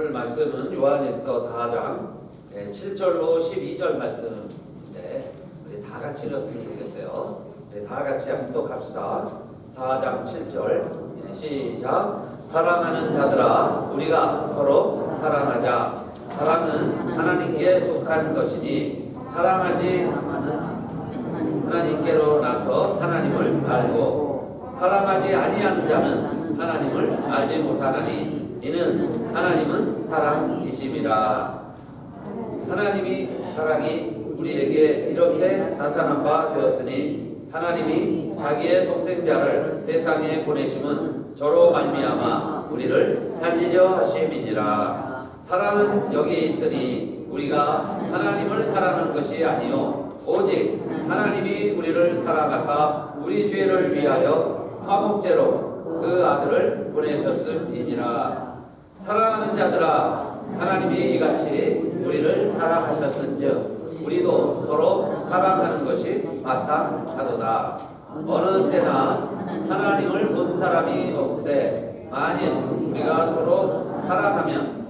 오늘 말씀은 요한일서 4장 7절로 12절 말씀인데 우리 다 같이 읽었으면 좋겠어요. 우리 다 같이 합독합시다. 4장 7절 시작. 사랑하는 자들아 우리가 서로 사랑하자. 사랑은 하나님께 속한 것이니 사랑하지 않은 하나님께로 나서 하나님을 알고 사랑하지 아니하는 자는 하나님을 알지 못하나니 이는 하나님은 사랑이심이라. 하나님이 사랑이 우리에게 이렇게 나타난 바 되었으니 하나님이 자기의 독생자를 세상에 보내심은 저로 말미암아 우리를 살리려 하심이니라. 사랑은 여기 있으니 우리가 하나님을 사랑한 것이 아니요 오직 하나님이 우리를 사랑하사 우리 죄를 위하여 화목제로 그 아들을 보내셨음이니라. 사랑하는 자들아 하나님이 이같이 우리를 사랑하셨은즉 우리도 서로 사랑하는 것이 마땅하도다. 어느 때나 하나님을 본 사람이 없으되 만일 우리가 서로 사랑하면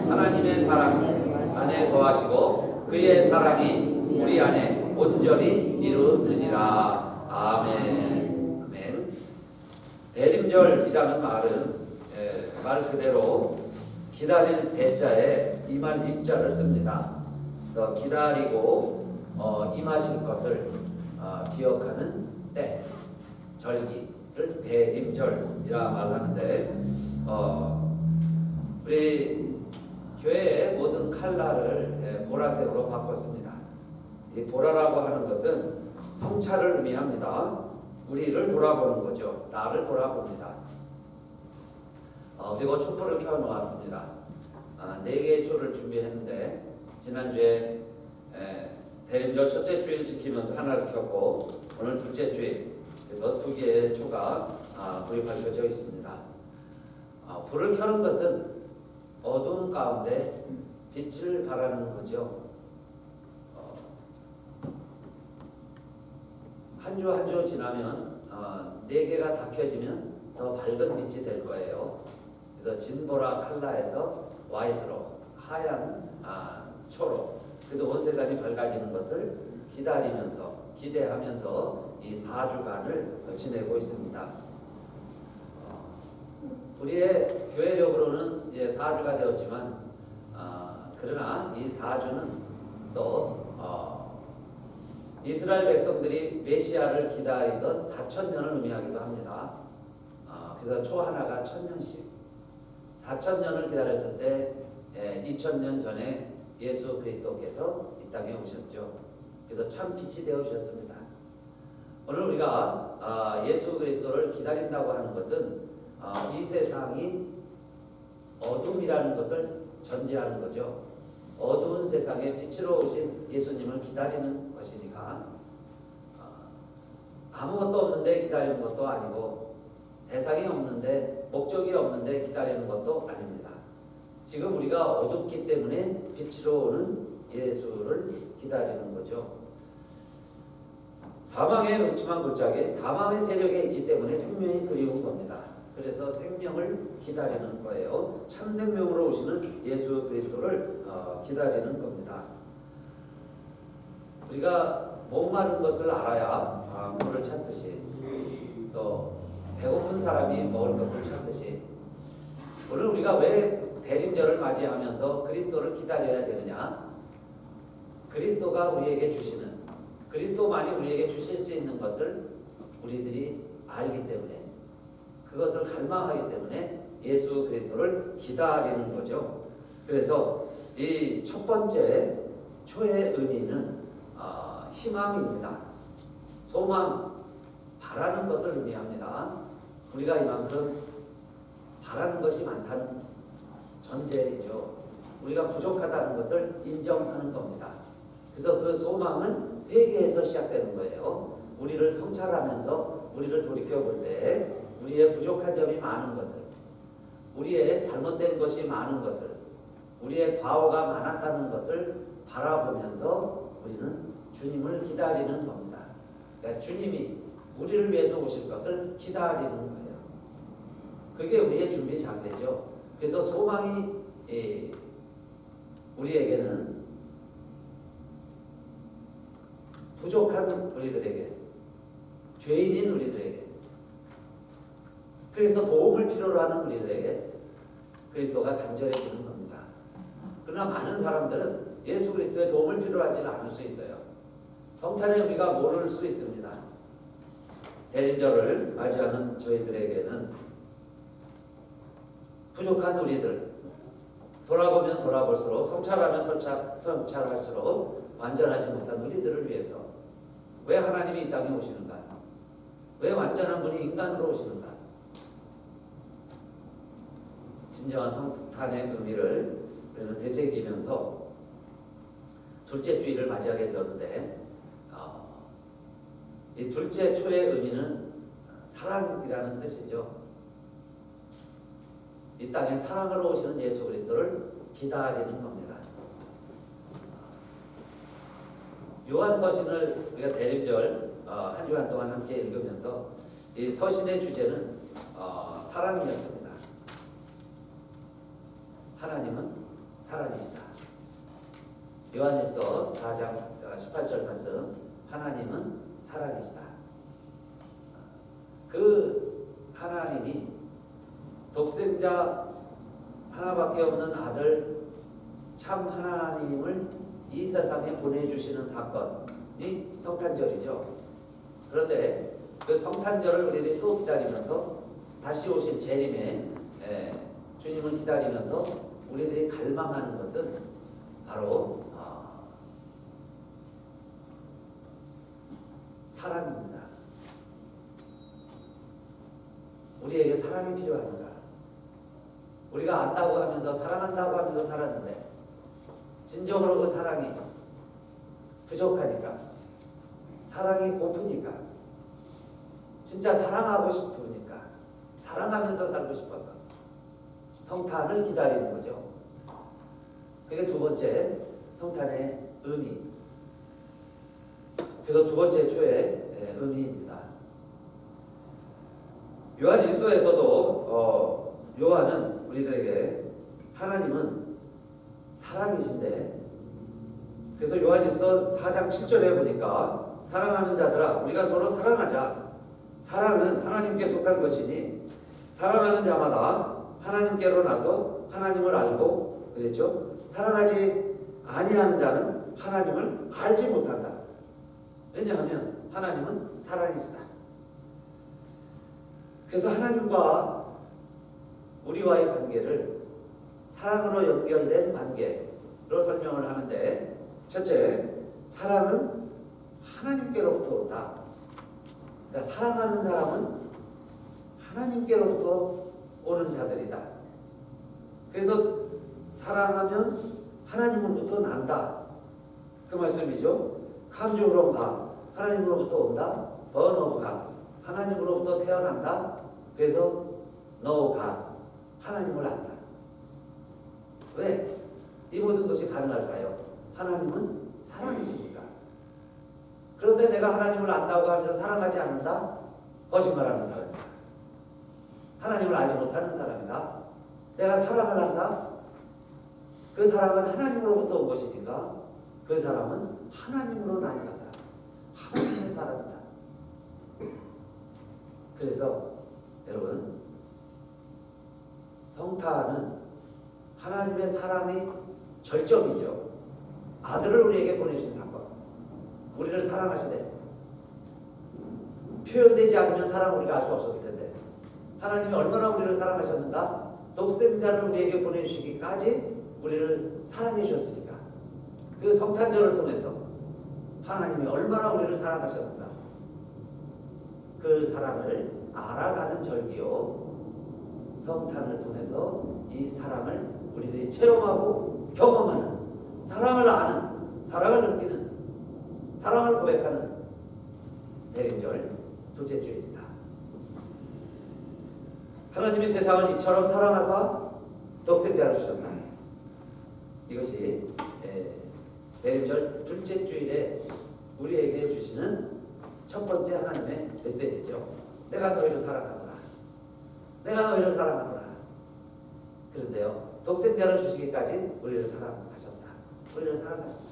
하나님의 사랑 안에 거하시고 그의 사랑이 우리 안에 온전히 이루느니라. 아멘. 아멘. 대림절이라는 말은 말 그대로 기다릴 대자에 임할 임자를 씁니다. 그래서 기다리고 임하실 것을 기억하는 때, 절기를 대림절이라 말하는데 우리 교회의 모든 칼라를 보라색으로 바꿨습니다. 이 보라라고 하는 것은 성찰을 의미합니다. 우리를 돌아보는 거죠. 나를 돌아봅니다. 그리고 촛불을 켜 놓았습니다. 4개의 초를 준비했는데 지난주에 대림절 첫째 주일 지키면서 하나를 켰고 오늘 둘째 주일 그래서 2개의 초가 불이 밝혀져 있습니다. 불을 켜는 것은 어두운 가운데 빛을 발하는 거죠. 한 주 한 주 지나면 4개가 다 켜지면 더 밝은 빛이 될 거예요. 그래서 진보라 칼라에서 화이트로 하얀 초로 그래서 온 세상이 밝아지는 것을 기다리면서 기대하면서 이 4주간을 지내고 있습니다. 우리의 교회력으로는 이제 4주가 되었지만 그러나 이 4주는 또 이스라엘 백성들이 메시아를 기다리던 4,000년을 의미하기도 합니다. 그래서 초 하나가 1,000년씩 4,000년을 기다렸을 때 2,000년 전에 예수 그리스도께서 이 땅에 오셨죠. 그래서 참 빛이 되어 주셨습니다. 오늘 우리가 예수 그리스도를 기다린다고 하는 것은 이 세상이 어둠이라는 것을 전제하는 거죠. 어두운 세상에 빛으로 오신 예수님을 기다리는 것이니까 아무것도 없는데 기다리는 것도 아니고 대상이 없는데 목적이 없는데 기다리는 것도 아닙니다. 지금 우리가 어둡기 때문에 빛으로 오는 예수를 기다리는 거죠. 사망의 음침한 골짜기, 사망의 세력에 있기 때문에 생명이 그리운 겁니다. 그래서 생명을 기다리는 거예요. 참 생명으로 오시는 예수 그리스도를 기다리는 겁니다. 우리가 목마른 것을 알아야 물을 찾듯이 또 배고픈 사람이 먹을 것을 찾듯이 오늘 우리가 왜 대림절을 맞이하면서 그리스도를 기다려야 되느냐? 그리스도가 우리에게 주시는 그리스도만이 우리에게 주실 수 있는 것을 우리들이 알기 때문에 그것을 갈망하기 때문에 예수 그리스도를 기다리는 거죠. 그래서 이 첫 번째 초의 의미는 희망입니다. 소망, 바라는 것을 의미합니다. 우리가 이만큼 바라는 것이 많다는 전제이죠. 우리가 부족하다는 것을 인정하는 겁니다. 그래서 그 소망은 회개에서 시작되는 거예요. 우리를 성찰하면서 우리를 돌이켜볼 때 우리의 부족한 점이 많은 것을, 우리의 잘못된 것이 많은 것을, 우리의 과오가 많았다는 것을 바라보면서 우리는 주님을 기다리는 겁니다. 그러니까 주님이 우리를 위해서 오실 것을 기다리는 거예요. 그게 우리의 준비 자세죠. 그래서 소망이 우리에게는 부족한 우리들에게, 죄인인 우리들에게, 그래서 도움을 필요로 하는 우리들에게 그리스도가 간절해지는 겁니다. 그러나 많은 사람들은 예수 그리스도의 도움을 필요로 하지는 않을 수 있어요. 성탄의 의미가 모를 수 있습니다. 대림절을 맞이하는 저희들에게는 부족한 우리들, 돌아보면 돌아볼수록, 성찰하면 성찰할수록 완전하지 못한 우리들을 위해서 왜 하나님이 이 땅에 오시는가? 왜 완전한 분이 인간으로 오시는가? 진정한 성탄의 의미를 우리는 되새기면서 둘째 주일을 맞이하게 되었는데, 이 둘째 초의 의미는 사랑이라는 뜻이죠. 이 땅에 사랑으로 오시는 예수 그리스도를 기다리는 겁니다. 요한 서신을 우리가 대림절 한 주간 동안 함께 읽으면서 이 서신의 주제는 사랑이었습니다. 하나님은 사랑이시다. 요한일서 4장 18절 말씀, 하나님은 사랑이시다. 그 하나님이 독생자 하나밖에 없는 아들 참 하나님을 이 세상에 보내주시는 사건이 성탄절이죠. 그런데 그 성탄절을 우리들이 또 기다리면서 다시 오실 재림에 주님을 기다리면서 우리들이 갈망하는 것은 바로 사랑입니다. 우리에게 사랑이 필요합니다. 우리가 안다고 하면서 사랑한다고 하면서 살았는데 진정으로 그 사랑이 부족하니까, 사랑이 고프니까, 진짜 사랑하고 싶으니까, 사랑하면서 살고 싶어서 성탄을 기다리는 거죠. 그게 두 번째 성탄의 의미, 그래서 두 번째 초의 의미입니다. 요한 일서에서도 요한은 우리들에게 하나님은 사랑이신데, 그래서 요한일서 4장 7절에 보니까 사랑하는 자들아 우리가 서로 사랑하자. 사랑은 하나님께 속한 것이니 사랑하는 자마다 하나님께로 나서 하나님을 알고, 그랬죠? 사랑하지 아니하는 자는 하나님을 알지 못한다. 왜냐하면 하나님은 사랑이시다. 그래서 하나님과 우리와의 관계를 사랑으로 연결된 관계로 설명을 하는데, 첫째, 사랑은 하나님께로부터 온다. 그러니까 사랑하는 사람은 하나님께로부터 오는 자들이다. 그래서 사랑하면 하나님으로부터 난다. 그 말씀이죠. Come from God, 하나님으로부터 온다. Born of God, 하나님으로부터 태어난다. 그래서 know God, 하나님을 안다. 왜? 이 모든 것이 가능할까요? 하나님은 사랑이시니까. 그런데 내가 하나님을 안다고 하면서 사랑하지 않는다? 거짓말하는 사람이다. 하나님을 알지 못하는 사람이다. 내가 사랑을 한다? 그 사랑은 하나님으로부터 온 것이니까 그 사람은 하나님으로 난 자다. 하나님의 사람이다. 그래서 여러분, 성탄은 하나님의 사랑의 절정이죠. 아들을 우리에게 보내주신 사건. 우리를 사랑하시되, 표현되지 않으면 사랑 우리가 알 수 없었을 텐데 하나님이 얼마나 우리를 사랑하셨는가? 독생자를 우리에게 보내주시기까지 우리를 사랑해 주셨으니까, 그 성탄절을 통해서 하나님이 얼마나 우리를 사랑하셨는가, 그 사랑을 알아가는 절기요, 성탄을 통해서 이 사랑을 우리들이 체험하고 경험하는, 사랑을 아는, 사랑을 느끼는, 사랑을 고백하는 대림절 둘째 주일이다. 하나님이 세상을 이처럼 사랑하사 독생자를 주셨다. 이것이 대림절 둘째 주일에 우리에게 주시는 첫 번째 하나님의 메시지죠. 내가 너희를 사랑하노라. 내가 너희를 사랑하노라. 그런데요, 독생자를 주시기까지 우리를 사랑하셨다. 우리를 사랑하셨다.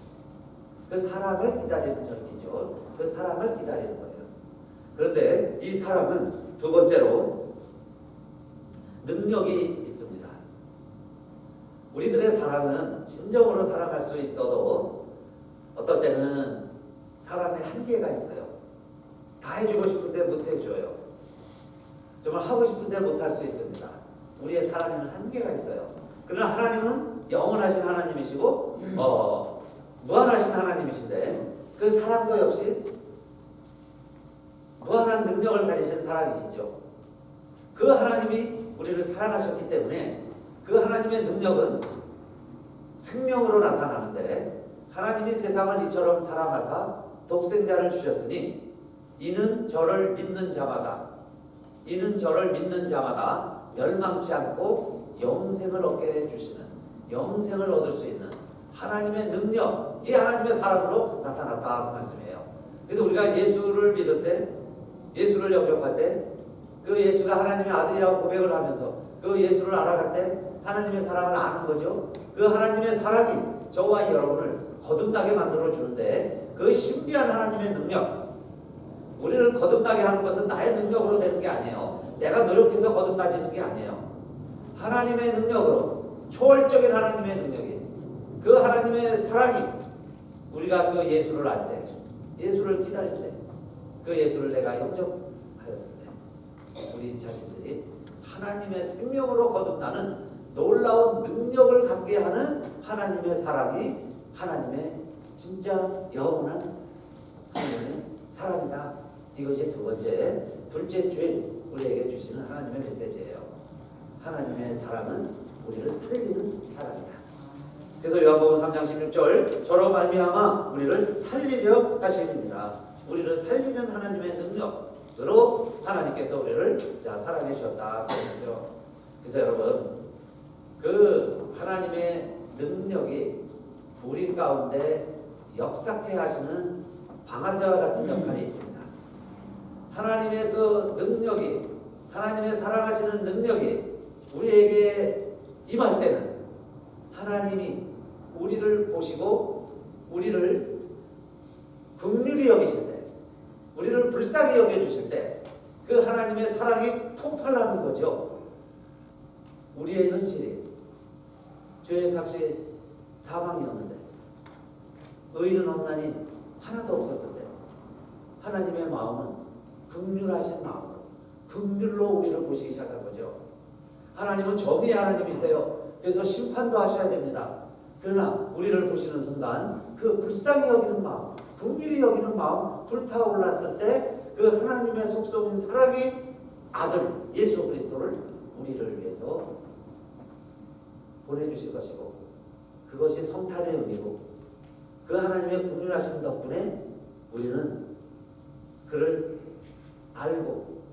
그 사랑을 기다리는 절기죠. 그 사랑을 기다리는 거예요. 그런데 이 사랑은 두 번째로 능력이 있습니다. 우리들의 사랑은 진정으로 사랑할 수 있어도 어떨 때는 사랑의 한계가 있어요. 다 해주고 싶은데 못 해줘요. 정말 하고 싶은데 못 할 수 있습니다. 우리의 사랑에는 한계가 있어요. 그러나 하나님은 영원하신 하나님이시고 무한하신 하나님이신데 그 사랑도 역시 무한한 능력을 가지신 사랑이시죠. 그 하나님이 우리를 사랑하셨기 때문에 그 하나님의 능력은 생명으로 나타나는데 하나님이 세상을 이처럼 사랑하사 독생자를 주셨으니 이는 저를 믿는 자마다 멸망치 않고 영생을 얻게 해주시는 영생을 얻을 수 있는 하나님의 능력, 이 하나님의 사랑으로 나타났다 그 말씀이에요. 그래서 우리가 예수를 믿을 때, 예수를 영접할 때, 그 예수가 하나님의 아들이라고 고백을 하면서 그 예수를 알아갈 때 하나님의 사랑을 아는 거죠. 그 하나님의 사랑이 저와 여러분을 거듭나게 만들어 주는데 그 신비한 하나님의 능력, 우리를 거듭나게 하는 것은 나의 능력으로 되는 게 아니에요. 내가 노력해서 거듭나지는 게 아니에요. 하나님의 능력으로, 초월적인 하나님의 능력이, 그 하나님의 사랑이 우리가 그 예수를 알 때, 예수를 기다릴 때, 그 예수를 내가 영접하였을 때 우리 자신들이 하나님의 생명으로 거듭나는 놀라운 능력을 갖게 하는 하나님의 사랑이 하나님의 진짜 영원한 하나님의 사랑이다. 이것이 두 번째, 둘째 주에 우리에게 주시는 하나님의 메시지예요. 하나님의 사랑은 우리를 살리는 사랑이다. 그래서 요한복음 3장 16절 저로 말미암아 우리를 살리려 하심이니라. 우리를 살리는 하나님의 능력으로 하나님께서 우리를 사랑해 주셨다. 그래서 여러분 그 하나님의 능력이 우리 가운데 역사케 하시는 방아쇠와 같은 역할이 있습니다. 하나님의 그 능력이, 하나님의 사랑하시는 능력이 우리에게 임할 때는 하나님이 우리를 보시고 우리를 긍휼히 여기실 때, 우리를 불쌍히 여겨주실 때 그 하나님의 사랑이 폭발하는 거죠. 우리의 현실이 죄의 삭시 사망이었는데 의인은 없나니 하나도 없었을 때 하나님의 마음은 긍휼하신 마음으로 긍휼로 우리를 보시기 시작한 거죠. 하나님은 정의의 하나님이세요. 그래서 심판도 하셔야 됩니다. 그러나 우리를 보시는 순간 그 불쌍히 여기는 마음, 긍휼히 여기는 마음 불타올랐을 때 그 하나님의 속성인 사랑이 아들 예수 그리스도를 우리를 위해서 보내주실 것이고 그것이 성탄의 의미고 그 하나님의 긍휼하심 덕분에 우리는 그를 알고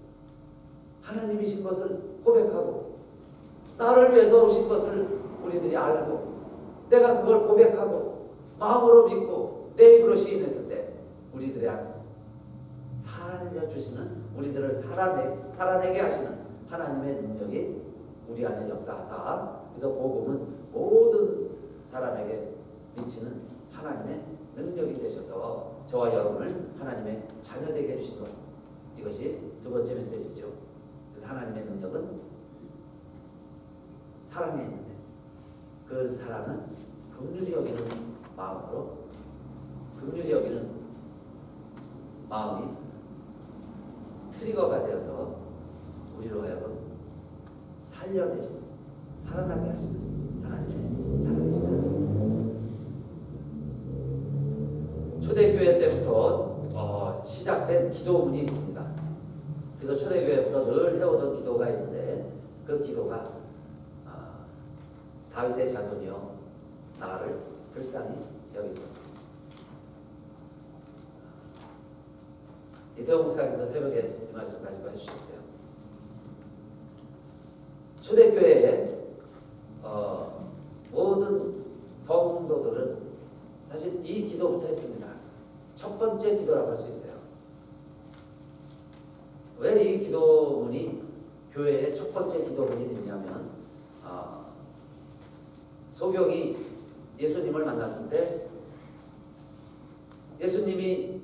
하나님이신 것을 고백하고 나를 위해서 오신 것을 우리들이 알고 내가 그걸 고백하고 마음으로 믿고 내 입으로 시인했을 때 우리들의 살려주시는 우리들을 살아내게 하시는 하나님의 능력이 우리 안에 역사하사 그래서 복음은 모든 사람에게 미치는 하나님의 능력이 되셔서 저와 여러분을 하나님의 자녀되게 해주신 것, 이것이 두 번째 메시지죠. 그래서 하나님의 능력은 사랑에 있는데 그 사랑은 긍휼히 여기는 마음으로 긍휼히 여기는 마음이 트리거가 되어서 우리로 하여금 살려내신 살아나게 하시는 하나님의 사랑이시다. 초대교회 때부터 시작된 기도문이 있습니다. 그래서 초대교회부터 늘 해오던 기도가 있는데 그 기도가 다윗의 자손이여 나를 불쌍히 여기소서. 이태원 목사님도 새벽에 이 말씀 가지고 해주셨어요. 초대교회의 모든 성도들은 사실 이 기도부터 했습니다. 첫 번째 기도라고 할 수 있어요. 왜 이 기도문이 교회의 첫 번째 기도문이 됐냐면 소경이 예수님을 만났을 때 예수님이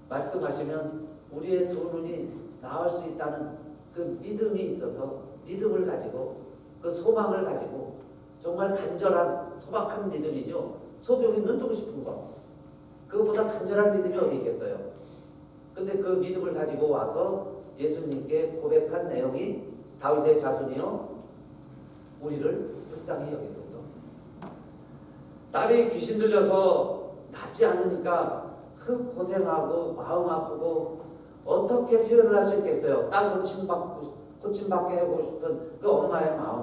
말씀하시면 우리의 두 눈이 나을 수 있다는 그 믿음이 있어서 믿음을 가지고 그 소망을 가지고 정말 간절한 소박한 믿음이죠. 소경이 눈 뜨고 싶은 거. 그것보다 간절한 믿음이 어디 있겠어요. 근데 그 믿음을 가지고 와서 예수님께 고백한 내용이 다윗의 자손이여 우리를 불쌍히 여기소서. 딸이 귀신 들려서 낫지 않으니까 그 고생하고 마음 아프고 어떻게 표현을 할 수 있겠어요. 딸 고침받게 하고 싶은 그 엄마의 마음.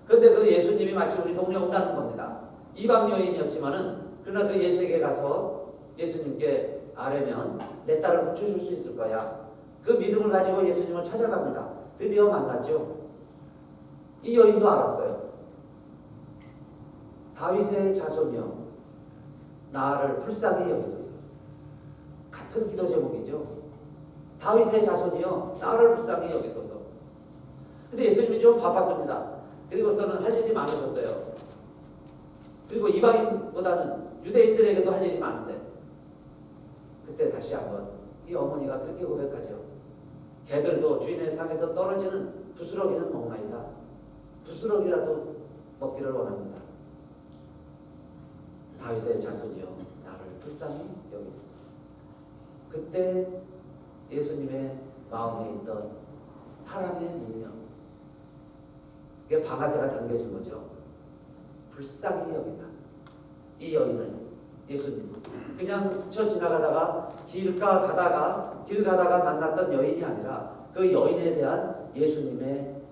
그런데 그 예수님이 마치 우리 동네에 온다는 겁니다. 이방 여인이었지만은 그러나 그 예수에게 가서 예수님께 아뢰면 내 딸을 고쳐줄 수 있을 거야. 그 믿음을 가지고 예수님을 찾아갑니다. 드디어 만났죠. 이 여인도 알았어요. 다윗의 자손이여 나를 불쌍히 여기소서. 같은 기도 제목이죠. 다윗의 자손이여 나를 불쌍히 여기소서. 근데 예수님이 좀 바빴습니다. 그리고서는 할 일이 많으셨어요. 그리고 이방인보다는 유대인들에게도 할 일이 많은데 그때 다시 한번 이 어머니가 그렇게 고백하죠. 개들도 주인의 상에서 떨어지는 부스러기는 먹나이다. 부스러기라도 먹기를 원합니다. 다윗의 자손이여 나를 불쌍히 여기소서. 그때 예수님의 마음에 있던 사랑의 능력, 그게 방아쇠가 당겨진 거죠. 불쌍히 여기사. 이 여인을 예수님 그냥 스쳐 지나가다가 길 가다가 만났던 여인이 아니라 그 여인에 대한 예수님의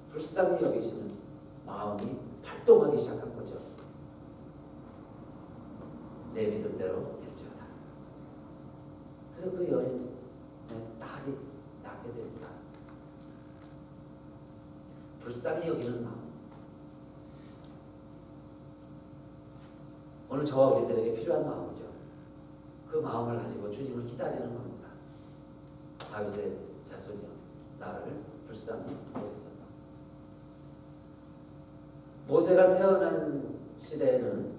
불쌍히 여기시는 마음이 발동하기 시작한 거죠. 내 믿음대로 될지어다. 그래서 그 여인의 딸이 낳게 됩니다. 불쌍히 여기는 마음. 오늘 저와 우리들에게 필요한 마음이죠. 그 마음을 가지고 주님을 기다리는 겁니다. 다윗의 자손이여 나를 불쌍히 여기소서. 모세가 태어난 시대에는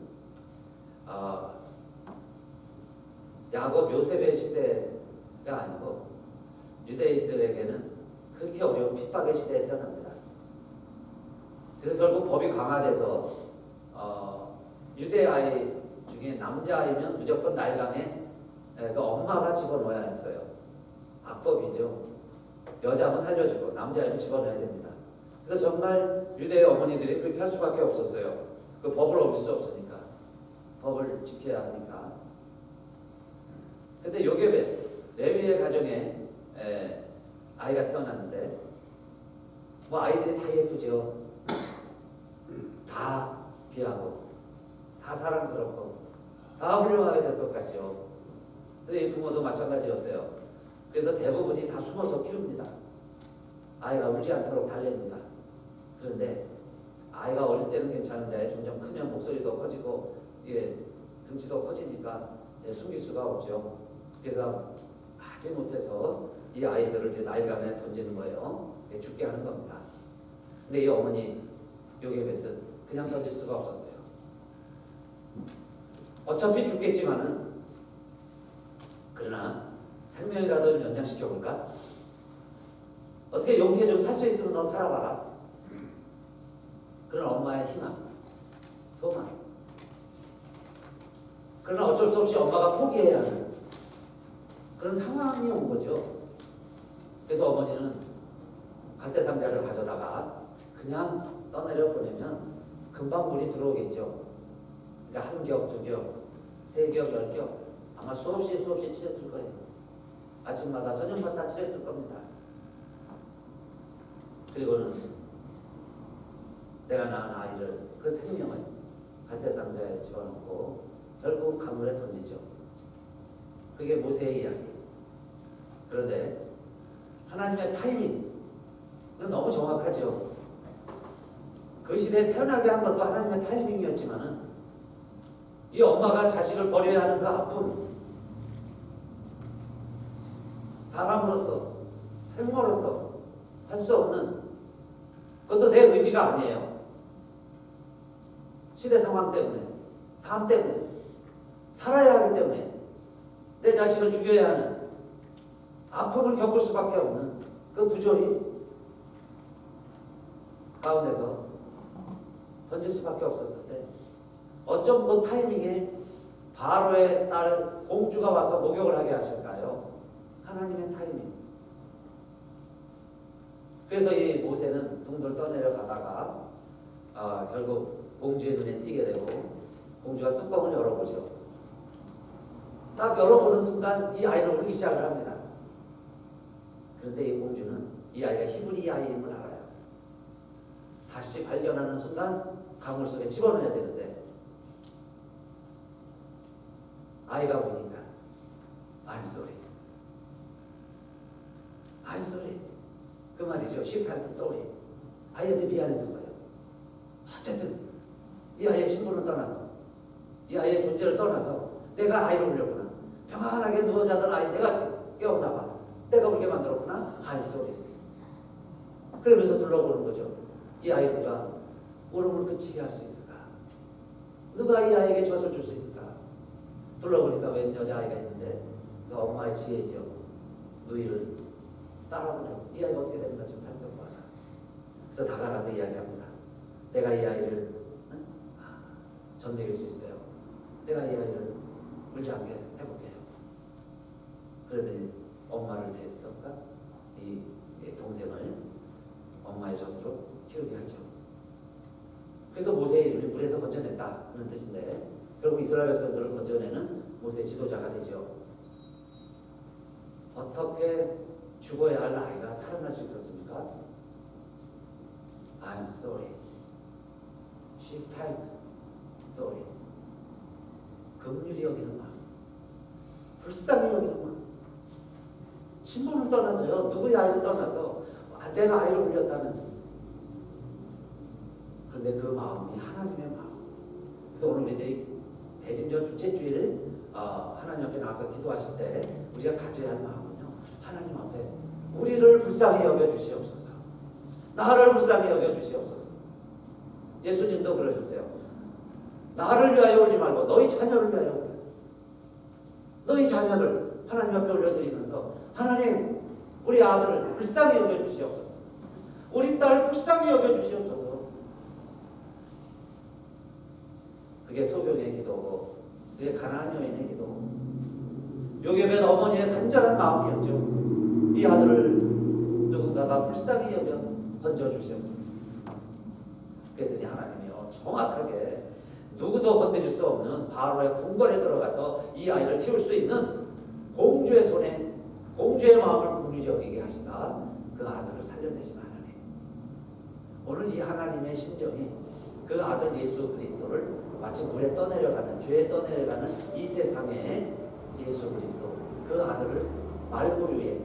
야곱 요셉의 시대가 아니고 유대인들에게는 그렇게 어려운 핍박의 시대에 태어납니다. 그래서 결국 법이 강화돼서 유대 아이 중에 남자아이면 무조건 나일강에 그 엄마가 집어넣어야 했어요. 악법이죠. 여자는 살려주고 남자아이는 집어넣어야 됩니다. 그래서 정말 유대의 어머니들이 그렇게 할 수밖에 없었어요. 그 법을 어길 수 없으니까. 법을 지켜야 하니까. 근데 요게벳, 레위의 가정에 아이가 태어났는데 뭐 아이들이 다 예쁘죠. 다 귀하고 다 사랑스럽고 다 훌륭하게 될 것 같죠. 근데 이 부모도 마찬가지였어요. 그래서 대부분이 다 숨어서 키웁니다. 아이가 울지 않도록 달랩니다. 그런데 아이가 어릴 때는 괜찮은데 점점 크면 목소리도 커지고 등치도 커지니까 숨길 수가 없죠. 그래서 하지 못해서 이 아이들을 이제 나일강에 던지는 거예요. 죽게 하는 겁니다. 근데 이 어머니 요게벳은 그냥 던질 수가 없었어요. 어차피 죽겠지만은 그러나 생명이라도 좀 연장시켜 볼까? 어떻게 용케 좀 살 수 있으면 너 살아봐라. 그런 엄마의 희망, 소망. 그러나 어쩔 수 없이 엄마가 포기해야 하는 그런 상황이 온 거죠. 그래서 어머니는 갈대상자를 가져다가 그냥 떠내려 보내면 금방 물이 들어오겠죠. 그러니까 한 겹, 두 겹, 세 겹, 10겹 아마 수없이 칠했을 거예요. 아침마다 저녁마다 칠했을 겁니다. 그리고는 내가 낳은 아이를 그 생명을 갈대상자에 집어넣고 결국 강물에 던지죠. 그게 모세의 이야기. 그런데 하나님의 타이밍은 너무 정확하죠. 그 시대에 태어나게 한 것도 하나님의 타이밍이었지만은 이 엄마가 자식을 버려야 하는 그 아픔, 사람으로서 생모로서 할 수 없는 그것도 내 의지가 아니에요. 시대 상황 때문에, 삶 때문에, 살아야 하기 때문에 내 자식을 죽여야 하는, 아픔을 겪을 수밖에 없는 그 부조리 가운데서 던질 수밖에 없었을 때, 어쩜 그 타이밍에 바로의 딸 공주가 와서 목욕을 하게 하실까요? 하나님의 타이밍. 그래서 이 모세는 둥둥 떠내려가다가 결국 공주의 눈에 띄게 되고, 공주가 뚜껑을 열어보죠. 딱 열어보는 순간 이 아이를 울기 시작을 합니다. 그런데 이 공주는 이 아이가 히브리 아이임을 알아요. 다시 발견하는 순간 강물 속에 집어넣어야 되는데, 아이가 우니까 I'm sorry. I'm sorry. 그 말이죠. She felt sorry. 아이한테 미안했던 거예요. 어쨌든 이 아이의 신분을 떠나서, 이 아이의 존재를 떠나서 내가 아이를 울렸구나. 평안하게 누워 자던 아이 내가 깨웠나 봐. 내가 울게 만들었구나. I'm sorry. 그러면서 둘러보는 거죠. 이 아이가 울음을 그치게 할 수 있을까? 누가 이 아이에게 젖을 줄 수 있을까? 둘러보니까 웬 여자아이가 있는데, 그 엄마의 지혜죠. 누이를 따라보내고 이 아이가 어떻게 되는가 좀 살펴봐라. 그래서 다가가서 이야기합니다. 내가 이 아이를 젖 먹일 수 있어요. 내가 이 아이를 울지 않게 해볼게요. 그러더니 엄마를 대했던가 이 동생을 엄마의 젖으로 키우게 하죠. 그래서 모세의 이름이 물에서 건져냈다 그런 뜻인데, 결국 이스라엘 백성들을 건져내는 모세의 지도자가 되죠. 어떻게 죽어야 할 아이가 살아날 수 있었습니까? I'm sorry. She felt sorry. 긍휼히 여기는 마음, 불쌍히 여기는 마음. 신분을 떠나서요, 누구의 아이를 떠나서 내가 아이를 울렸다는, 그런데 그 마음이 하나님의 마음. 그래서 오늘 우리들이 대림절 둘째 주일 하나님 앞에 나와서 기도하실 때 우리가 가져야 할 마음은요, 하나님 앞에 우리를 불쌍히 여겨주시옵소서, 나를 불쌍히 여겨주시옵소서. 예수님도 그러셨어요. 나를 위하여 울지 말고 너희 자녀를 위하여 울라. 너희 자녀를 하나님 앞에 올려드리면서, 하나님 우리 아들을 불쌍히 여겨주시옵소서, 우리 딸 불쌍히 여겨주시옵소서. 그게 소경의 기도고, 그게 가나안 여인의 기도고, 요셉의 어머니의 간절한 마음이었죠. 이 아들을 누군가가 불쌍히 여겨 건져주시옵소서. 그랬더니 하나님이요, 정확하게 누구도 건드릴 수 없는 바로의 궁궐에 들어가서 이 아이를 키울 수 있는 공주의 손에, 공주의 마음을 긍휼히 여기게 하시다 그 아들을 살려내신 하나님. 오늘 이 하나님의 심정이 그 아들 예수 그리스도를 마치 물에 떠내려가는, 죄에 떠내려가는 이 세상에 예수 그리스도, 그 아들을 말구 위에,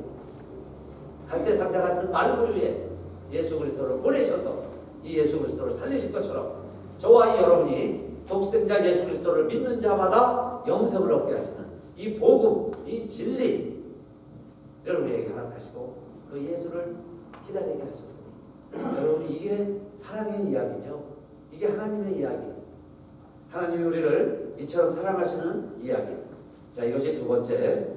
갈대상자 같은 말구 위에 예수 그리스도를 보내셔서 이 예수 그리스도를 살리실 것처럼, 저와 이 여러분이 독생자 예수 그리스도를 믿는 자마다 영생을 얻게 하시는 이 복음, 이 진리를 우리에게 허락하시고 그 예수를 기다리게 하셨으니, 여러분 이게 사랑의 이야기죠. 이게 하나님의 이야기. 하나님이 우리를 이처럼 사랑하시는 이야기. 자, 이것이 두 번째,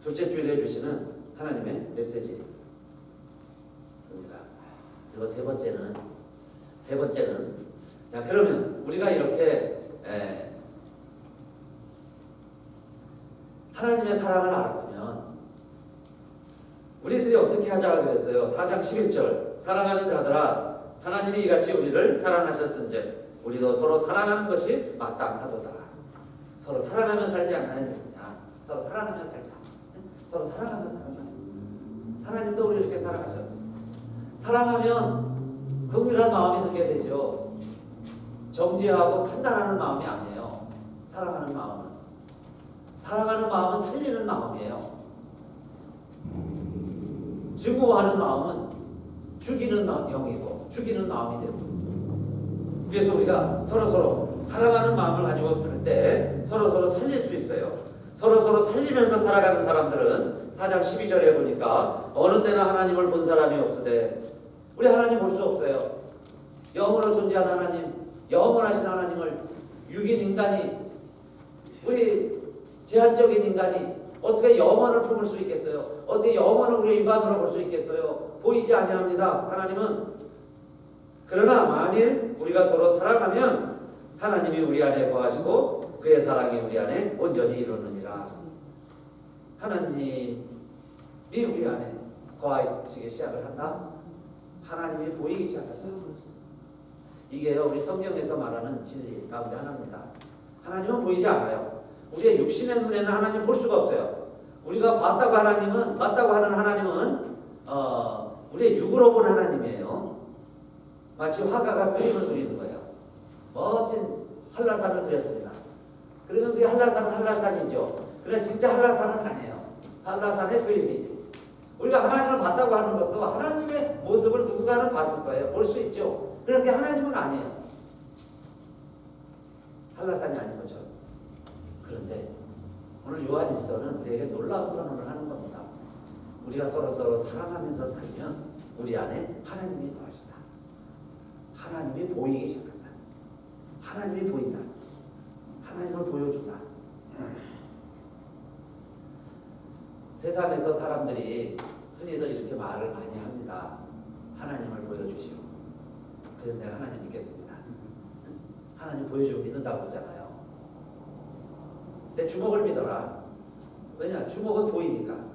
둘째 주일에 주시는 하나님의 메시지입니다. 그리고 세 번째는 자, 그러면 우리가 이렇게 하나님의 사랑을 알았으면 우리들이 어떻게 하자 그랬어요? 4장 11절, 사랑하는 자들아, 하나님이 이같이 우리를 사랑하셨은즉 우리도 서로 사랑하는 것이 마땅하도다. 서로 사랑하며 살지 않아야 되느냐? 서로 사랑하며 살자. 서로 사랑하며 살자. 하나님도 우리를 이렇게 사랑하셨어요. 사랑하면 긍휼한 마음이 들게 되죠. 정죄하고 판단하는 마음이 아니에요. 사랑하는 마음은 살리는 마음이에요. 증오하는 마음은 죽이는 영이고 죽이는 마음이 되고, 그래서 우리가 서로 사랑하는 마음을 가지고 갈 때 서로 살릴 수 있어요. 서로 살리면서 살아가는 사람들은 4장 12절에 보니까 어느 때나 하나님을 본 사람이 없으되 우리 하나님 볼 수 없어요. 영원으로 존재한 하나님, 영원하신 하나님을 육인 인간이, 우리 제한적인 인간이 어떻게 영원을 품을 수 있겠어요? 어떻게 영원을 우리 인간으로 볼 수 있겠어요? 보이지 아니합니다. 하나님은. 그러나 만일 우리가 서로 사랑하면 하나님이 우리 안에 거하시고 그의 사랑이 우리 안에 온전히 이루느니라. 하나님이 우리 안에 거하시기 시작을 한다. 하나님이 보이기 시작한다. 이게 우리 성경에서 말하는 진리 가운데 하나입니다. 하나님은 보이지 않아요. 우리의 육신의 눈에는 하나님 볼 수가 없어요. 우리가 봤다고 하는 하나님은 우리의 육으로 본 하나님이에요. 마치 화가가 그림을 그리는 거예요. 멋진 한라산을 그렸습니다. 그러면 그게 한라산은 한라산이죠. 그러나 진짜 한라산은 아니에요. 한라산의 그림이지. 우리가 하나님을 봤다고 하는 것도 하나님의 모습을 누군가는 봤을 거예요. 볼 수 있죠. 그런데 하나님은 아니에요. 한라산이 아닌 것처럼. 그런데 오늘 요한일서는 우리에게 놀라운 선언을 하는 겁니다. 우리가 서로 사랑하면서 살면 우리 안에 하나님이 거하시다. 하나님이 보이기 시작한다. 하나님이 보인다. 하나님을 보여준다. 세상에서 사람들이 흔히들 이렇게 말을 많이 합니다. 하나님을 보여주시오. 그럼 내가 하나님 믿겠습니다. 하나님 보여주고 믿는다고 했잖아요. 내 주먹을 믿어라. 왜냐? 주먹은 보이니까.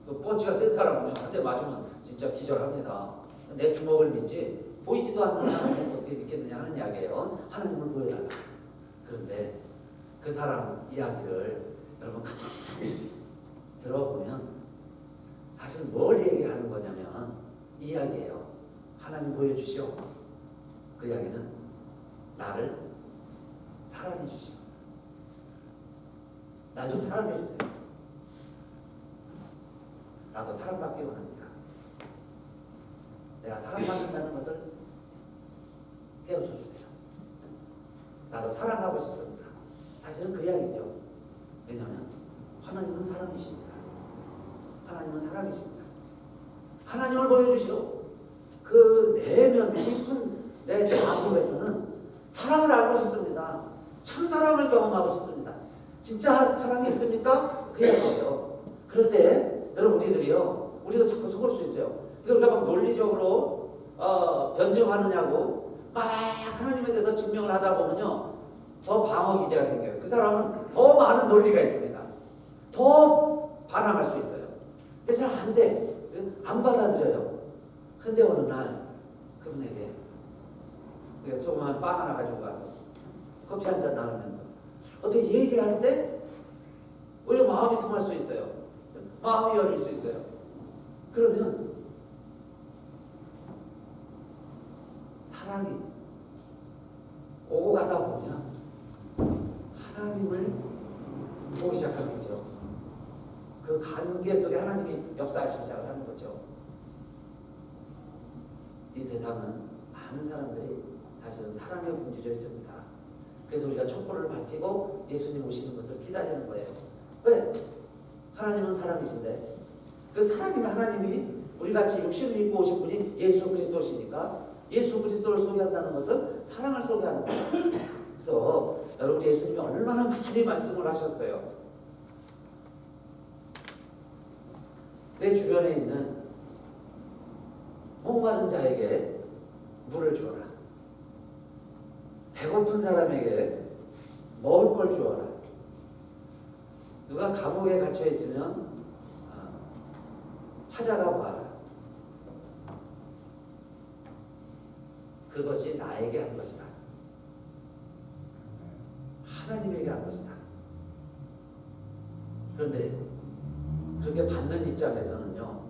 그 펀치가 센 사람은 한 대 맞으면 진짜 기절합니다. 내 주먹을 믿지 보이지도 않는 하나님을 어떻게 믿겠느냐 하는 이야기예요. 하나님을 보여달라. 그런데 그 사람 이야기를 여러분 가만히 들어보면 사실 뭘 얘기하는 거냐면 이 이야기예요. 하나님 보여주시오. 그 이야기는 나를 사랑해 주시오. 날 좀 사랑해 주세요. 나도 사랑받기 원합니다. 내가 사랑받는다는 것을 깨우쳐 주세요. 나도 사랑하고 싶습니다. 사실은 그 이야기죠. 왜냐하면 하나님은 사랑이십니다. 하나님은 사랑이십니다. 하나님을 보여주시오. 그 내면 깊은 내 자아에서는 사랑을 알고 싶습니다. 참 사랑을 경험하고 싶습니다. 진짜 사랑이 있습니까? 그 이야기예요. 그럴 때 여러분 우리도 자꾸 속을 수 있어요. 우리가 막 논리적으로 변증하느냐고 막 하나님에 대해서 증명을 하다 보면요 더 방어 기제가 생겨요. 그 사람은 더 많은 논리가 있습니다. 더 반항할 수 있어요. 근데 잘 안 돼. 안 받아들여요. 근데 어느 날 그분에게 우리가 조그만 빵 하나 가지고 가서 커피 한 잔 나누면서 어떻게 얘기할 때 우리가 마음이 통할 수 있어요. 마음이 열릴 수 있어요. 그러면 사랑이 오고 가다 보면 하나님을 보기 시작하는 거죠. 그 관계 속에 하나님이 역사하시기 시작을 하는 거죠. 이 세상은 많은 사람들이 사실은 사랑에 굶주려 있습니다. 그래서 우리가 촛불을 밝히고 예수님 오시는 것을 기다리는 거예요. 왜? 하나님은 사랑이신데 그 사랑인 하나님이 우리같이 육신을 입고 오신 분이 예수 그리스도시니까 예수 그리스도를 소개한다는 것은 사랑을 소개하는 거예요. 그래서 여러분 예수님이 얼마나 많이 말씀을 하셨어요. 내 주변에 있는 목마른 자에게 물을 주어라. 배고픈 사람에게 먹을 걸 주어라. 누가 감옥에 갇혀 있으면 찾아가 봐라. 그것이 나에게 한 것이다. 하나님에게 한 것이다. 그런데 그렇게 받는 입장에서는요,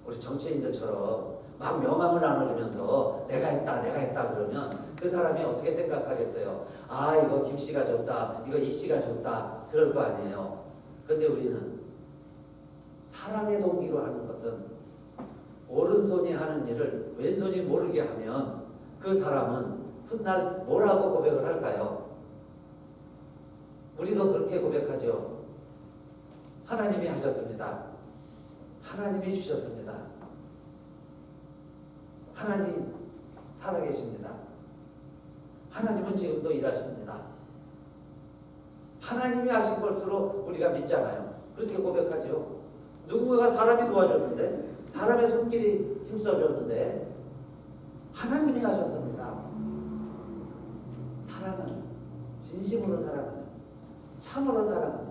우리 정치인들처럼 막 명함을 나눠주면서 내가 했다 그러면 그 사람이 어떻게 생각하겠어요? 아, 이거 김 씨가 줬다, 이거 이 씨가 줬다, 그럴 거 아니에요. 그런데 우리는 사랑의 동기로 하는 것은 오른손이 하는 일을 왼손이 모르게 하면 그 사람은 훗날 뭐라고 고백을 할까요? 우리도 그렇게 고백하죠. 하나님이 하셨습니다. 하나님이 주셨습니다. 하나님 살아계십니다. 하나님은 지금도 일하십니다. 하나님이 하신 것으로 우리가 믿잖아요. 그렇게 고백하죠. 누군가가 사람이 도와줬는데, 사람의 손길이 힘써줬는데 하나님이 하셨습니다. 사랑하는, 진심으로 사랑하는, 참으로 사랑하는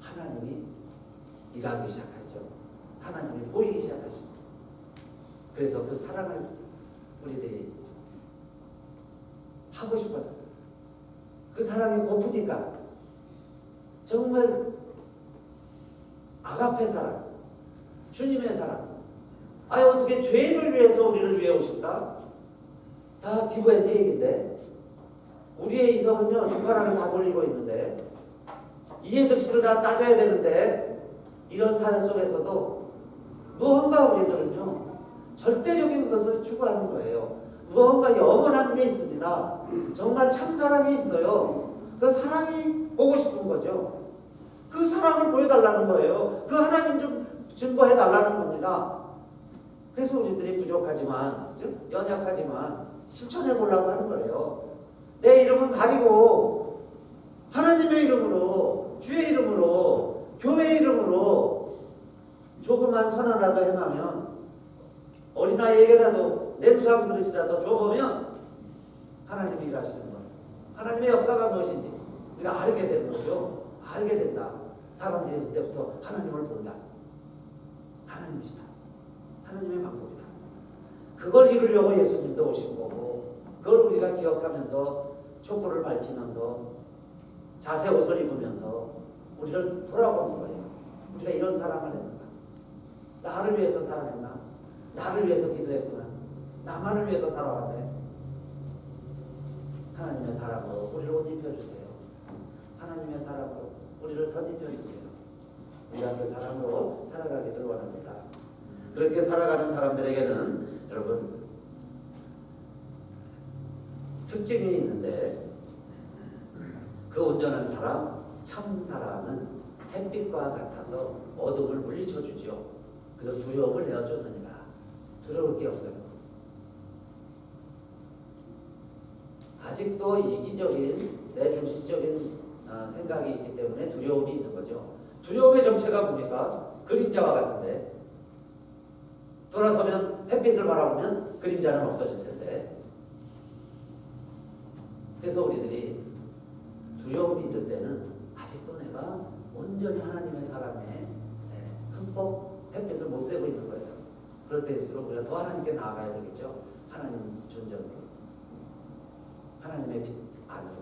하나님이 일하기 시작하죠. 하나님이 보이기 시작하십니다. 그래서 그 사랑을 우리들이 하고 싶어서, 그 사랑이 고프니까, 정말 아가페 사랑, 주님의 사랑. 아니 어떻게 죄인을 위해서 우리를 위해 오실까? 다 기부의 태익인데, 우리의 이성은요 주파랑을 다 돌리고 있는데, 이해 득실을 다 따져야 되는데, 이런 사회 속에서도 무언가 우리들은요 절대적인 것을 추구하는 거예요. 무언가 영원한 게 있습니다. 정말 참사랑이 있어요. 그 사랑이 보고 싶은 거죠. 그 사랑을 보여달라는 거예요. 그 하나님 좀 증거해달라는 겁니다. 그래서 우리들이 부족하지만, 연약하지만 실천해보려고 하는 거예요. 내 이름은 가리고 하나님의 이름으로, 주의 이름으로, 교회의 이름으로 조그만 선언이라도 해나면, 어린아이에게라도 냉수한 그릇이라도 줘보면 하나님이 일하시는 거예요. 하나님의 역사가 무엇인지 우리가 알게 되는 거죠. 알게 된다. 사람들이 그때부터 하나님을 본다. 하나님이시다. 하나님의 방법이다. 그걸 이루려고 예수님도 오신 거고, 그걸 우리가 기억하면서 촛불을 밝히면서 자세 옷을 입으면서 우리를 돌아보는 거예요. 우리가 이런 사랑을 했는가? 나를 위해서 사랑했나? 나를 위해서 기도했구나. 나만을 위해서 살아왔네. 하나님의 사랑으로 우리를 옷 입혀주세요. 하나님의 사랑으로 우리를 덧입혀주세요. 우리가 그 사랑으로 살아가기를 원합니다. 그렇게 살아가는 사람들에게는 여러분 특징이 있는데, 그 온전한 사람, 참 사람은 햇빛과 같아서 어둠을 물리쳐 주죠. 그래서 두려움을 내어쫓느니라. 두려울 게 없어요. 아직도 이기적인, 내중심적인 생각이 있기 때문에 두려움이 있는 거죠. 두려움의 정체가 뭡니까? 그림자와 같은데, 돌아서면 햇빛을 바라보면 그림자는 없어질 텐데. 그래서 우리들이 두려움이 있을 때는 아직도 내가 온전히 하나님의 사랑에 흠뻑 햇빛을 못 쐬고 있는 거예요. 그럴 때일수록 우리가 더 하나님께 나아가야 되겠죠. 하나님 존재로, 하나님의 빛 안으로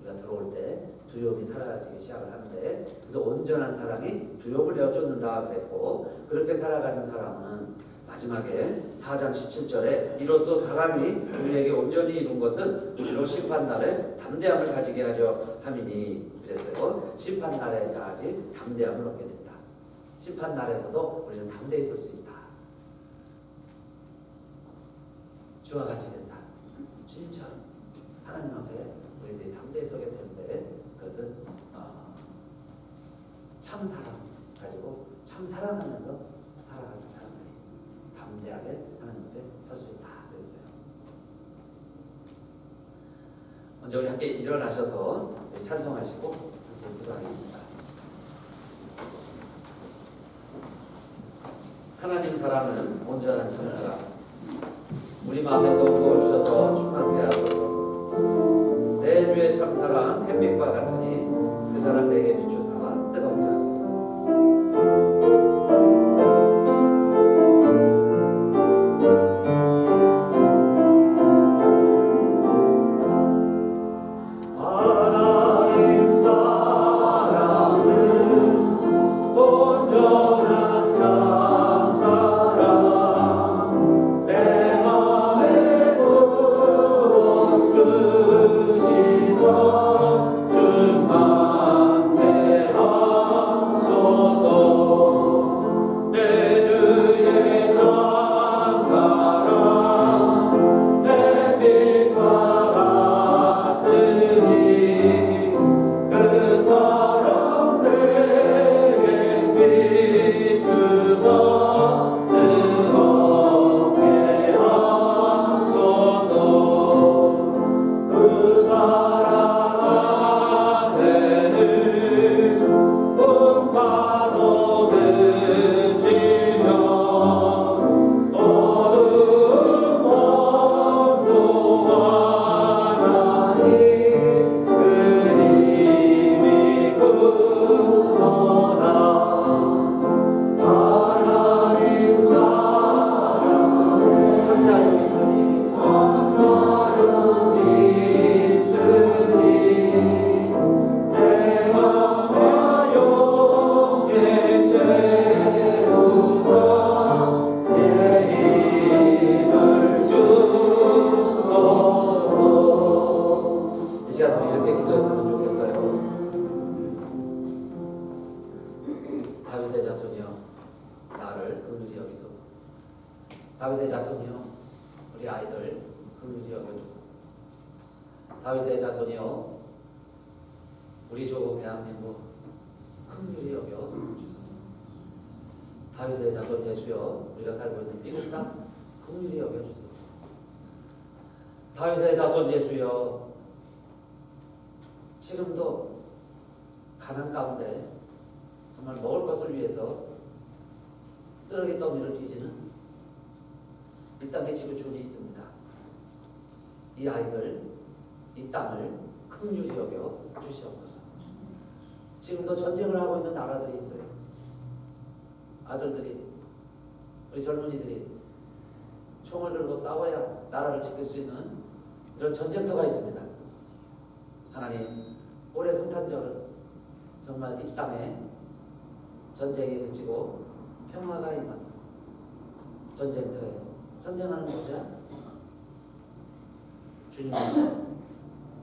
우리가 들어올 때 두려움이 사라지기 시작을 하는데, 그래서 온전한 사랑이 두려움을 내어쫓는다 그랬고, 그렇게 살아가는 사람은 마지막에 4장 17절에 이로써 사랑이 우리에게 온전히 이룬 것은 우리로 심판날에 담대함을 가지게 하려 함이니 그랬어요. 심판날에까지 담대함을 얻게 된다. 심판날에서도 우리는 담대히 설 수 있다. 주와 같이 된다. 주님처럼 하나님 앞에 우리들이 담대히 서게 되는데, 그것은 참 사랑 가지고 참 사랑하면서 살아가는 사람들이 담대하게 하나님 앞에 설 수 있다 그랬어요. 먼저 우리 함께 일어나셔서 찬송하시고 함께 기도하겠습니다. 하나님 사랑은 온전한 참 사랑, 우리 마음에도 부어주셔서 충만케 하소서. 내 주의 참 사랑 햇빛과 같으니 그 사랑 내게 비추사 뜨겁게 하소서. 주시소 충만케 다윗의 자손이요 우리 아이들 긍휼히 여겨주소서. 다윗의 자손이요 우리 조국 대한민국 긍휼히 여겨주소서. 다윗의 자손 예수여 우리가 살고 있는 미국 땅 긍휼히 여겨주소서. 다윗의 자손 예수여 지금도 가난 가운데 정말 먹을 것을 위해서 쓰레기 더미를 뒤지는 이 땅에 지구촌이 있습니다. 이 아이들, 이 땅을 긍휼히 여겨 주시옵소서. 지금도 전쟁을 하고 있는 나라들이 있어요. 아들들이, 우리 젊은이들이 총을 들고 싸워야 나라를 지킬 수 있는 이런 전쟁터가 있습니다. 하나님, 올해 성탄절은 정말 이 땅에 전쟁이 그치고 평화가 임하는 전쟁터에 전쟁하는 곳이야. 주님이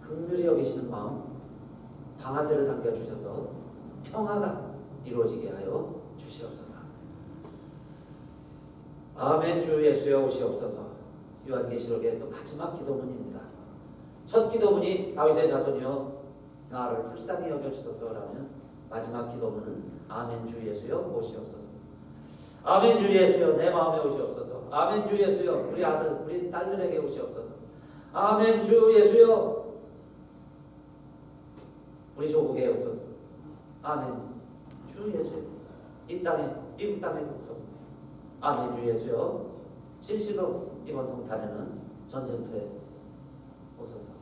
긍휼히 여기시는 마음 방아쇠를 당겨주셔서 평화가 이루어지게 하여 주시옵소서. 아멘. 주 예수여 오시옵소서. 요한계시록의 또 마지막 기도문입니다. 첫 기도문이 다윗의 자손이여 나를 불쌍히 여겨주소서라면 마지막 기도문은 아멘 주 예수여 오시옵소서. 아멘 주 예수여 내 마음에 오시옵소서. 아멘 주 예수여 우리 아들 우리 딸들에게 오시옵소서. 아멘 주 예수여 우리 조국에 오소서. 아멘 주 예수여 이 땅에 미국 땅에 오소서. 아멘 주 예수여 실시로 이번 성탄에는 전쟁터에 오소서.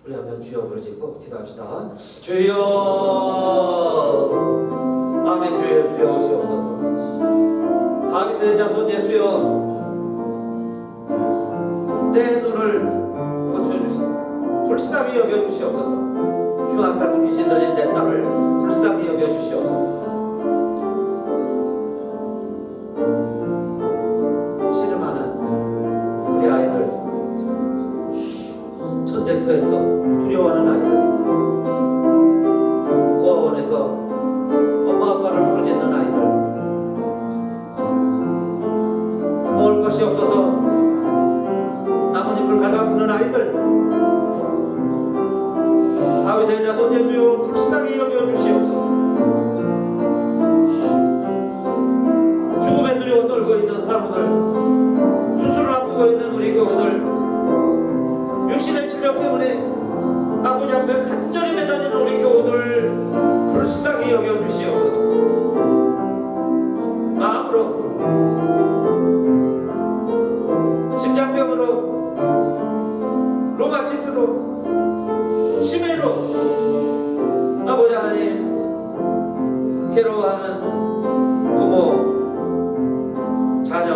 우리 한번 주여 부르짖고 기도합시다. 주여 아멘 주 예수여 오시옵소서. 다윗의 자손 예수여 내 눈을 고쳐주시오. 불쌍히 여겨주시옵소서. 흉악한 귀신 들린 내 땅을 불쌍히 여겨주시옵소서. 씨름하는 우리 아이들, 전쟁터에서 두려워하는 아이들, 고아원에서 엄마 아빠를 부르짖는 아이들, 먹을 것이 없어서 나뭇잎을 갉아먹는 아이들, 다윗의 자손 예수여 불쌍히 여겨주시옵소서. 죽음에 두려워 떨고 있는 사람들, 수술을 앞두고 있는 우리 교우들, 육신의 질병 때문에 아버지 앞에 간절히 매달리는 우리 교우들 불쌍히 여겨주시옵소서. 마음으로 심장병으로 로마티스로 치매로 아버지 하나님 괴로워하는 부모 자녀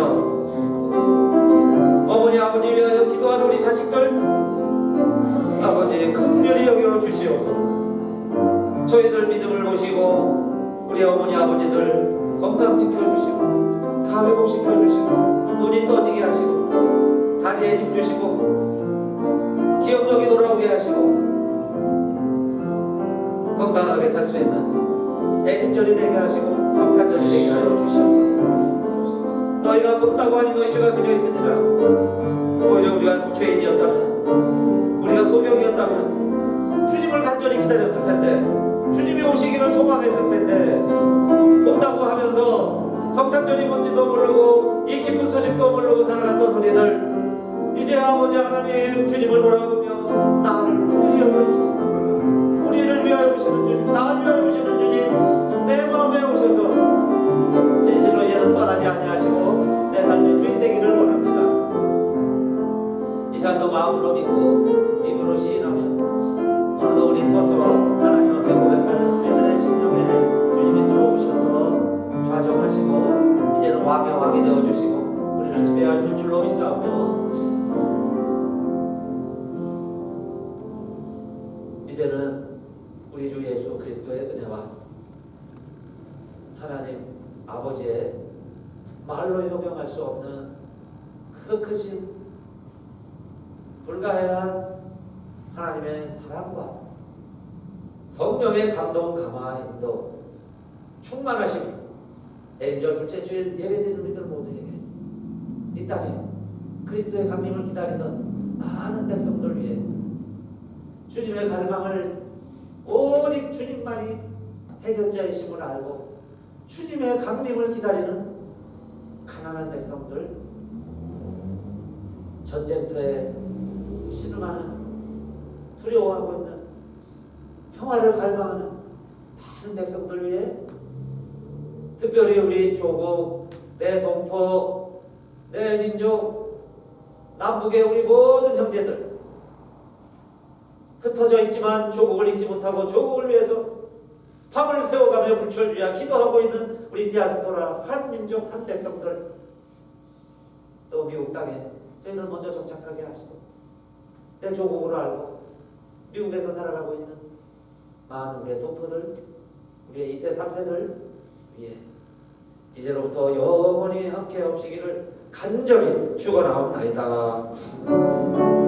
어머니 아버지 위하여 기도하는 우리 자식들 아버지 긍휼히 여겨 주시옵소서. 저희들 믿음을 보시고 우리 어머니 아버지들 건강 지켜주시고 다 회복시켜주시고 눈이 떠지게 하시고 다리에 힘 주시고 기억력이 돌아오게 하시고 건강하게 살 수 있는 대림절이 되게 하시고 성탄절이 되게 하여 주시옵소서. 너희가 걷다고 하니 너희 죄가 그저 있느니라. 오히려 우리가 죄인이었다면 우리가 소경이었다면 주님을 간절히 기다렸을 텐데 주님이 오시기를 소망했을 텐데 본다고 하면서 성탄절이 뭔지도 모르고 이 기쁜 소식도 모르고 살아갔던 우리들 이제 아버지 하나님 주님을 돌아보며 나를 긍휼히 여겨주소서. 우리를 위하여 오시는 주님, 나를 위하여 오시는 주님, 내 마음에 오셔서 진실로 이제는 떠나지 아니하시고 내 삶의 주인 되기를 원합니다. 이 시간도 마음으로 믿고 입으로 시인하며 오늘도 우리 서서 하나님 앞에 고백하는 우리들의 심령에 주님이 들어오셔서 좌정하시고 이제는 왕의 왕이 되어주시고 우리를 지배하실 줄로 믿사오며 이제는 우리 주 예수 그리스도의 은혜와 하나님 아버지의 말로 형용할 수 없는 그 크신 불가해한 하나님의 사랑과 성령의 감동 감화 인도 충만하심 대림절 둘째 주일 예배드리는 우리들 모두에게 이 땅에 그리스도의 강림을 기다리던 많은 백성들 위해 주님의 갈망을 오직 주님만이 해결자이심을 알고 주님의 강림을 기다리는 가난한 백성들, 전쟁터에 신음하는, 두려워하고 있는, 평화를 갈망하는 많은 백성들 위해 특별히 우리 조국, 내 동포, 내 민족, 남북의 우리 모든 형제들, 흩어져 있지만 조국을 잊지 못하고 조국을 위해서 밤을 새워가며 불철주야 기도하고 있는 우리 디아스포라 한 민족 한 백성들, 또 미국 땅에 저희를 먼저 정착하게 하시고 내 조국으로 알고 미국에서 살아가고 있는 많은 우리의 동포들, 우리의 2세 3세들 위해 이제로부터 영원히 함께 없시기를 간절히 축원하옵나이다.